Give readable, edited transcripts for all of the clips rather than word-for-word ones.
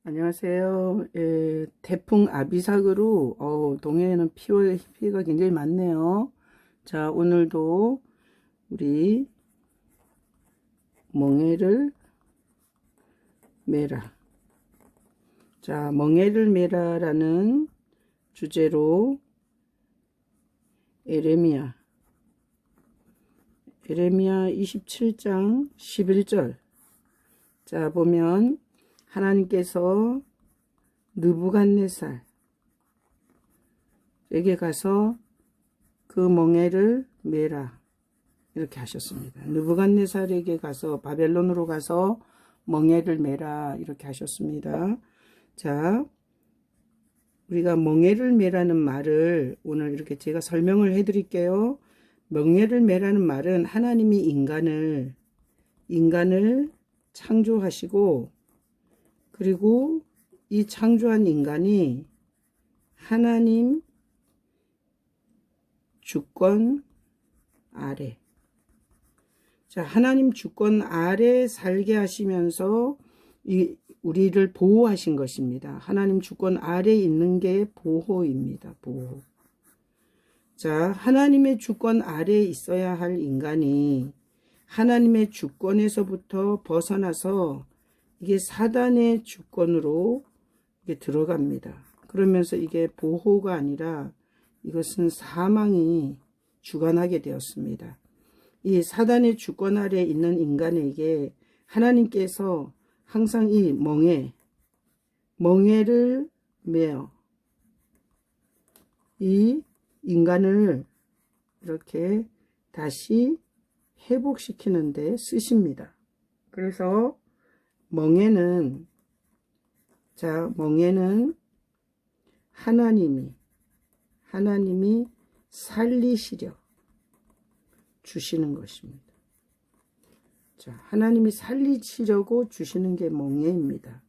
안녕하세요. 태풍 아비삭으로 동해에는 피해가 굉장히 많네요. 자, 오늘도 우리 멍에를 매라. 자, 멍에를 매라라는 주제로 에레미야 27장 11절. 자, 보면 하나님께서 느부갓네살에게 가서 그 멍에를 매라 이렇게 하셨습니다. 느부갓네살에게 가서 바벨론으로 가서 멍에를 매라 이렇게 하셨습니다. 자, 우리가 멍에를 매라는 말을 오늘 이렇게 제가 설명을 해 드릴게요. 멍에를 매라는 말은 하나님이 인간을 창조하시고, 그리고 이 창조한 인간이 하나님 주권 아래, 자, 하나님 주권 아래 살게 하시면서 우리를 보호하신 것입니다. 하나님 주권 아래 있는 게 보호입니다. 보호. 자, 하나님의 주권 아래 있어야 할 인간이 하나님의 주권에서부터 벗어나서 이게 사단의 주권으로 이게 들어갑니다. 그러면서 이게 보호가 아니라 이것은 사망이 주관하게 되었습니다. 이 사단의 주권 아래 있는 인간에게 하나님께서 항상 이 멍에를 매어 이 인간을 이렇게 다시 회복시키는 데 쓰십니다. 그래서 멍에는 하나님이 살리시려 주시는 것입니다. 자, 하나님이 살리시려고 주시는 게 멍에입니다.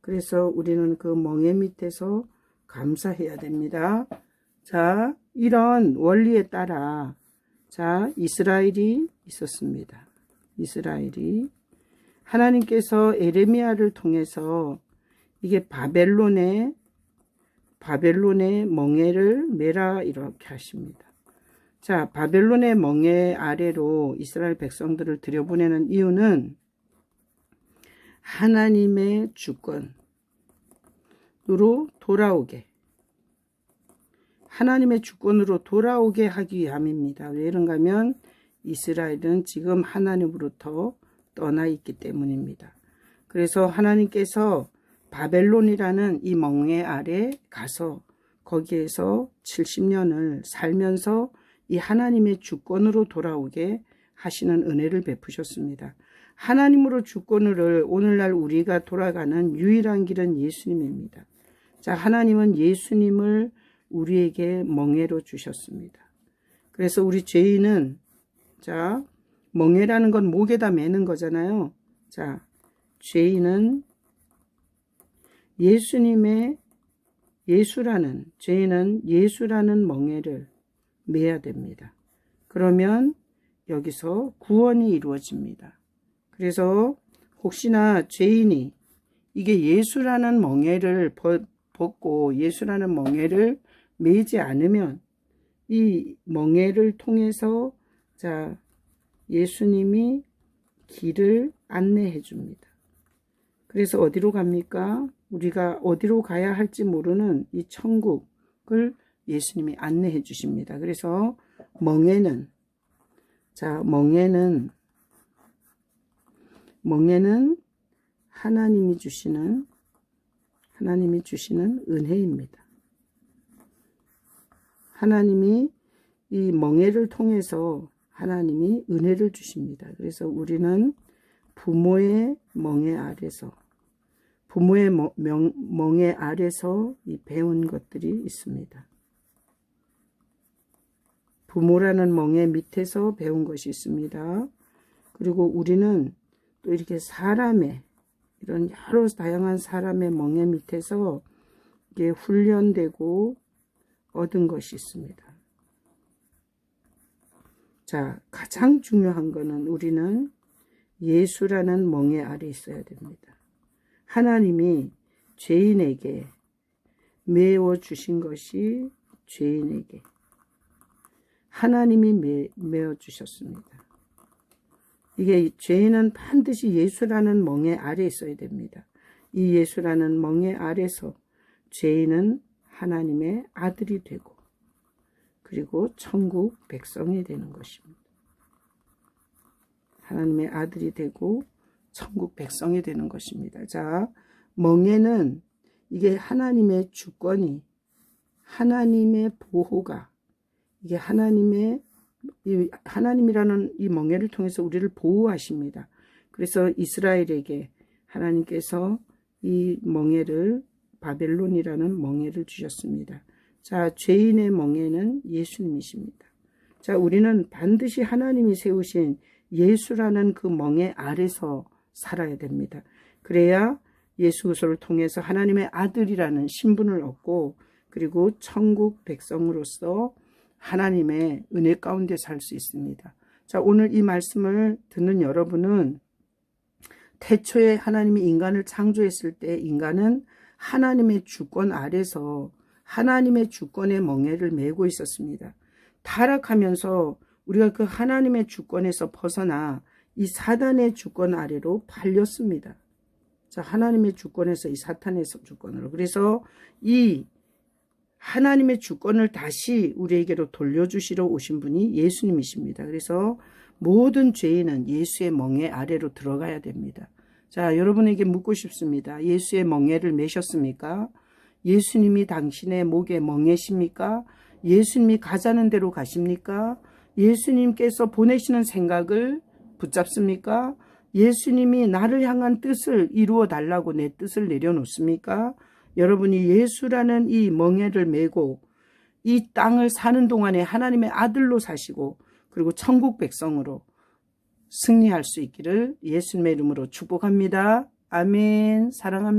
그래서 우리는 그 멍에 밑에서 감사해야 됩니다. 자, 이런 원리에 따라 이스라엘이 있었습니다. 이스라엘이 하나님께서 에레미야를 통해서 이게 바벨론의 멍에를 매라 이렇게 하십니다. 자, 바벨론의 멍에 아래로 이스라엘 백성들을 들여보내는 이유는 하나님의 주권으로 돌아오게, 하나님의 주권으로 돌아오게 하기 위함입니다. 왜 그런가 하면 이스라엘은 지금 하나님으로부터 떠나 있기 때문입니다. 그래서 하나님께서 바벨론이라는 이 멍에 아래 가서 거기에서 70년을 살면서 이 하나님의 주권으로 돌아오게 하시는 은혜를 베푸셨습니다. 하나님으로 주권을 오늘날 우리가 돌아가는 유일한 길은 예수님입니다. 자, 하나님은 예수님을 우리에게 멍에로 주셨습니다. 그래서 우리 죄인은, 자, 멍에라는 건 목에다 매는 거잖아요. 자, 죄인은 죄인은 예수라는 멍에를 매야 됩니다. 그러면 여기서 구원이 이루어집니다. 그래서 혹시나 죄인이 이게 예수라는 멍에를 벗고 예수라는 멍에를 매지 않으면 이 멍에를 통해서 예수님이 길을 안내해 줍니다. 그래서 어디로 갑니까? 우리가 어디로 가야 할지 모르는 이 천국을 예수님이 안내해 주십니다. 그래서 멍에는 하나님이 주시는 은혜입니다. 하나님이 이 멍에를 통해서 하나님이 은혜를 주십니다. 그래서 우리는 부모의 멍에 아래서 이 배운 것들이 있습니다. 부모라는 멍에 밑에서 배운 것이 있습니다. 그리고 우리는 또 이렇게 이런 여러 다양한 사람의 멍에 밑에서 이게 훈련되고 얻은 것이 있습니다. 자, 가장 중요한 거는 우리는 예수라는 멍에 아래 있어야 됩니다. 하나님이 죄인에게 메워 주신 것이 죄인에게 하나님이 메워 주셨습니다. 이게 죄인은 반드시 예수라는 멍에 아래 있어야 됩니다. 이 예수라는 멍에 아래서 죄인은 하나님의 아들이 되고 그리고 천국 백성이 되는 것입니다. 하나님의 아들이 되고 천국 백성이 되는 것입니다. 자, 멍에는 이게 하나님의 주권이, 하나님의 보호가, 이게 하나님이라는 이 멍에를 통해서 우리를 보호하십니다. 그래서 이스라엘에게 하나님께서 이 멍에를, 바벨론이라는 멍에를 주셨습니다. 자, 죄인의 멍에는 예수님이십니다. 자, 우리는 반드시 하나님이 세우신 예수라는 그 멍에 아래서 살아야 됩니다. 그래야 예수 그리스도를 통해서 하나님의 아들이라는 신분을 얻고 그리고 천국 백성으로서 하나님의 은혜 가운데 살 수 있습니다. 자, 오늘 이 말씀을 듣는 여러분은 태초에 하나님이 인간을 창조했을 때 인간은 하나님의 주권 아래서 하나님의 주권의 멍에를 메고 있었습니다. 타락하면서 우리가 그 하나님의 주권에서 벗어나 이 사단의 주권 아래로 팔렸습니다. 자, 하나님의 주권에서 이 사탄의 주권으로. 그래서 이 하나님의 주권을 다시 우리에게로 돌려주시러 오신 분이 예수님이십니다. 그래서 모든 죄인은 예수의 멍에 아래로 들어가야 됩니다. 자, 여러분에게 묻고 싶습니다. 예수의 멍에를 메셨습니까? 예수님이 당신의 목에 멍에십니까? 예수님이 가자는 대로 가십니까? 예수님께서 보내시는 생각을 붙잡습니까? 예수님이 나를 향한 뜻을 이루어 달라고 내 뜻을 내려놓습니까? 여러분이 예수라는 이 멍에를 메고 이 땅을 사는 동안에 하나님의 아들로 사시고 그리고 천국 백성으로 승리할 수 있기를 예수님의 이름으로 축복합니다. 아멘. 사랑합니다.